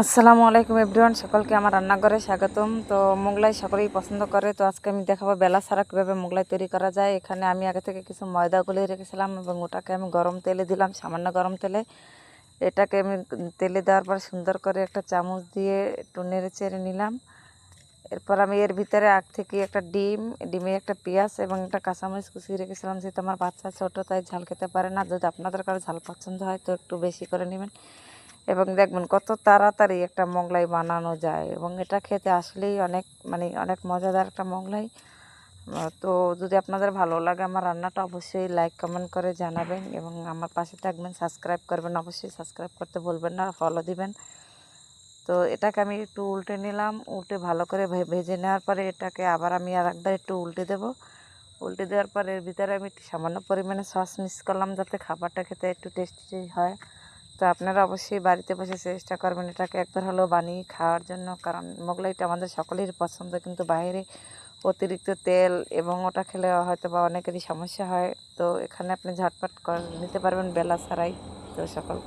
আসসালামু আলাইকুম এভরিওয়ান, সকলকে আমার রান্নাঘরে স্বাগতম। তো মোগলাই সকলেই পছন্দ করে। তো আজকে আমি দেখাবো বেলা ছাড়া কীভাবে মোগলাই তৈরি করা যায়। এখানে আমি আগে থেকে কিছু ময়দা গুলিয়ে রেখেছিলাম এবং ওটাকে আমি গরম তেলে দিলাম, সামান্য গরম তেলে। এটাকে আমি তেলে দেওয়ার পর সুন্দর করে একটা চামচ দিয়ে একটু নেড়ে চেড়ে নিলাম। এরপর আমি এর ভিতরে আগ থেকে একটা ডিমে একটা পেঁয়াজ এবং একটা কাঁচামরিচ কুচিয়ে রেখেছিলাম, যেহেতু আমার বাচ্চা ছোটো তাই ঝাল খেতে পারে না। যদি আপনাদের কারো ঝাল পছন্দ হয় তো একটু বেশি করে নেবেন এবং দেখবেন কত তাড়াতাড়ি একটা মোগলাই বানানো যায় এবং এটা খেতে আসলেই অনেক মজাদার একটা মোগলাই। তো যদি আপনাদের ভালো লাগে আমার রান্নাটা অবশ্যই লাইক কমেন্ট করে জানাবেন এবং আমার পাশে থাকবেন, সাবস্ক্রাইব করবেন, অবশ্যই সাবস্ক্রাইব করতে ভুলবেন না, ফলো দিবেন। তো এটাকে আমি একটু উল্টে নিলাম, উল্টে ভালো করে ভেজে নেওয়ার পরে এটাকে আবার আমি আরেকবার একটু উল্টে দেব। উল্টে দেওয়ার পর এর ভিতরে আমি সামান্য পরিমাণে সস মিক্স করলাম, যাতে খাবারটা খেতে একটু টেস্টি হয়। তো আপনারা অবশ্যই বাড়িতে বসে চেষ্টা করবেন এটাকে একবার হলেও বানিয়ে খাওয়ার জন্য, কারণ মোগলাইটা আমাদের সকলেরই পছন্দ, কিন্তু বাইরে অতিরিক্ত তেল এবং ওটা খেলে হয়তো বা অনেকেরই সমস্যা হয়। তো এখানে আপনি ঝটপট করে নিতে পারবেন বেলা ছাড়াই। তো সকলকে